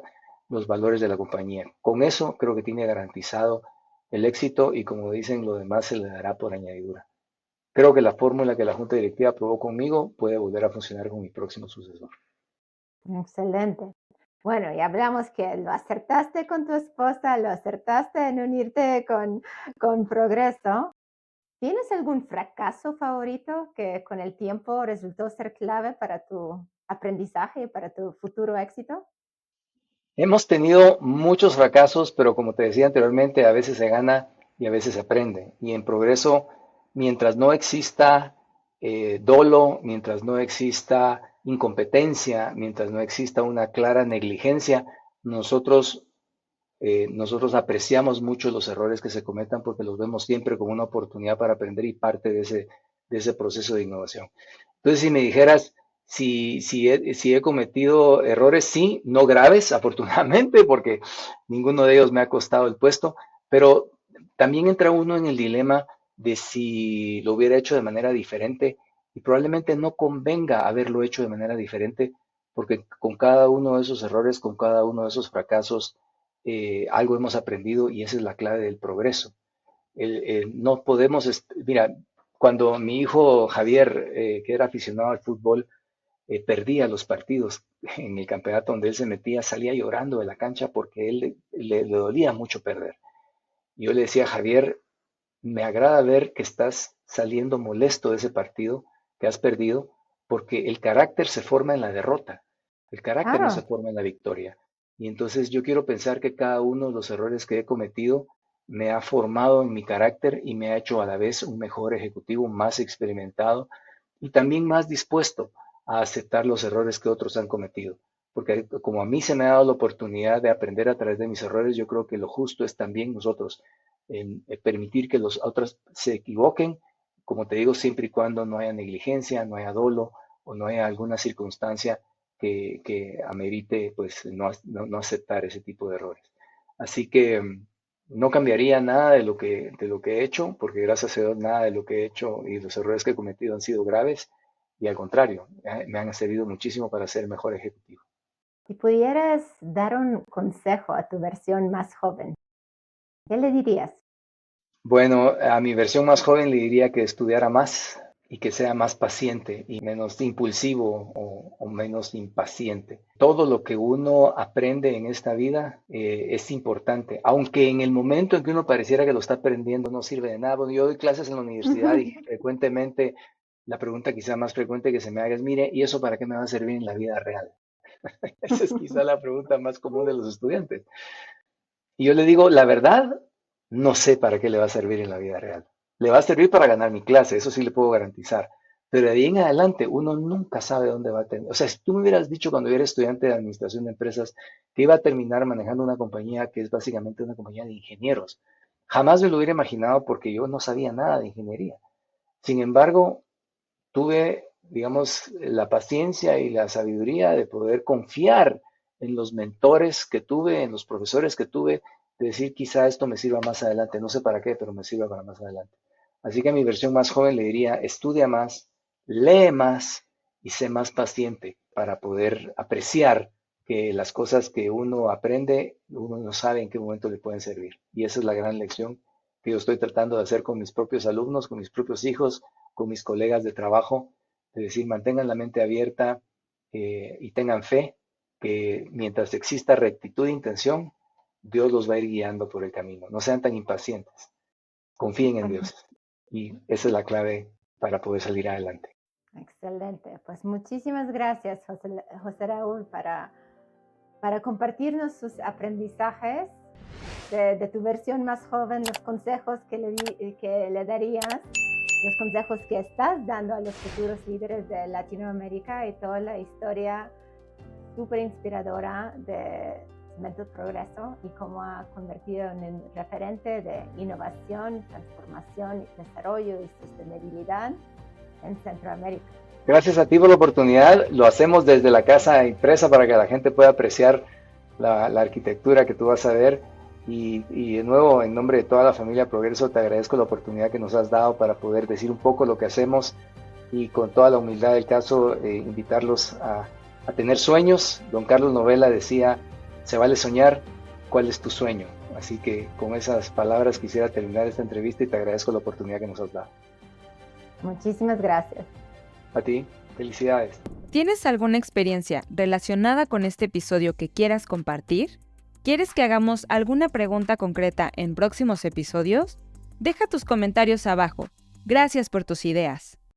los valores de la compañía. Con eso creo que tiene garantizado el éxito y como dicen, lo demás se le dará por añadidura. Creo que la fórmula que la Junta Directiva aprobó conmigo puede volver a funcionar con mi próximo sucesor. Excelente. Bueno, y hablamos que lo acertaste con tu esposa, lo acertaste en unirte con Progreso. ¿Tienes algún fracaso favorito que con el tiempo resultó ser clave para tu aprendizaje y para tu futuro éxito? Hemos tenido muchos fracasos, pero como te decía anteriormente, a veces se gana y a veces se aprende. Y en progreso, mientras no exista dolo, mientras no exista incompetencia, mientras no exista una clara negligencia, nosotros, nosotros apreciamos mucho los errores que se cometan porque los vemos siempre como una oportunidad para aprender y parte de ese proceso de innovación. Entonces, si me dijeras, si he cometido errores, sí, no graves, afortunadamente, porque ninguno de ellos me ha costado el puesto, pero también entra uno en el dilema de si lo hubiera hecho de manera diferente y probablemente no convenga haberlo hecho de manera diferente, porque con cada uno de esos errores, con cada uno de esos fracasos, algo hemos aprendido y esa es la clave del progreso. No podemos, mira, cuando mi hijo Javier, que era aficionado al fútbol, perdía los partidos en el campeonato donde él se metía, salía llorando de la cancha porque él le dolía mucho perder. Yo le decía, Javier, me agrada ver que estás saliendo molesto de ese partido que has perdido, porque el carácter se forma en la derrota, el carácter no se Claro. forma en la victoria. Y entonces yo quiero pensar que cada uno de los errores que he cometido me ha formado en mi carácter y me ha hecho a la vez un mejor ejecutivo, más experimentado y también más dispuesto a aceptar los errores que otros han cometido. Porque como a mí se me ha dado la oportunidad de aprender a través de mis errores, yo creo que lo justo es también nosotros en permitir que los otros se equivoquen, como te digo, siempre y cuando no haya negligencia, no haya dolo o no haya alguna circunstancia que amerite pues no aceptar ese tipo de errores. Así que no cambiaría nada de lo que he hecho, porque gracias a Dios nada de lo que he hecho y los errores que he cometido han sido graves y al contrario, me han servido muchísimo para ser mejor ejecutivo. Si pudieras dar un consejo a tu versión más joven, ¿qué le dirías? Bueno, a mi versión más joven le diría que estudiara más y que sea más paciente y menos impulsivo o menos impaciente. Todo lo que uno aprende en esta vida es importante, aunque en el momento en que uno pareciera que lo está aprendiendo no sirve de nada. Bueno, yo doy clases en la universidad y frecuentemente la pregunta quizá más frecuente que se me haga es, mire, ¿y eso para qué me va a servir en la vida real? Esa es quizá la pregunta más común de los estudiantes. Y yo le digo, la verdad, no sé para qué le va a servir en la vida real. Le va a servir para ganar mi clase, eso sí le puedo garantizar. Pero de ahí en adelante uno nunca sabe dónde va a terminar. O sea, si tú me hubieras dicho cuando yo era estudiante de administración de empresas que iba a terminar manejando una compañía que es básicamente una compañía de ingenieros, jamás me lo hubiera imaginado porque yo no sabía nada de ingeniería. Sin embargo, tuve, digamos, la paciencia y la sabiduría de poder confiar en los mentores que tuve, en los profesores que tuve, de decir quizá esto me sirva más adelante, no sé para qué, pero me sirva para más adelante. Así que a mi versión más joven le diría, estudia más, lee más y sé más paciente para poder apreciar que las cosas que uno aprende, uno no sabe en qué momento le pueden servir. Y esa es la gran lección que yo estoy tratando de hacer con mis propios alumnos, con mis propios hijos, con mis colegas de trabajo, de decir, mantengan la mente abierta y tengan fe que mientras exista rectitud de intención, Dios los va a ir guiando por el camino. No sean tan impacientes, confíen en Dios. Y esa es la clave para poder salir adelante. Excelente. Pues muchísimas gracias, José Raúl, para compartirnos sus aprendizajes de tu versión más joven, los consejos que le darías, los consejos que estás dando a los futuros líderes de Latinoamérica y toda la historia súper inspiradora de Cemento Progreso y cómo ha convertido en un referente de innovación, transformación, desarrollo y sostenibilidad en Centroamérica. Gracias a ti por la oportunidad. Lo hacemos desde la casa impresa para que la gente pueda apreciar la arquitectura que tú vas a ver. Y de nuevo, en nombre de toda la familia Progreso, te agradezco la oportunidad que nos has dado para poder decir un poco lo que hacemos y con toda la humildad del caso, invitarlos a tener sueños. Don Carlos Novela decía, se vale soñar, ¿cuál es tu sueño? Así que con esas palabras quisiera terminar esta entrevista y te agradezco la oportunidad que nos has dado. Muchísimas gracias. A ti, felicidades. ¿Tienes alguna experiencia relacionada con este episodio que quieras compartir? ¿Quieres que hagamos alguna pregunta concreta en próximos episodios? Deja tus comentarios abajo. Gracias por tus ideas.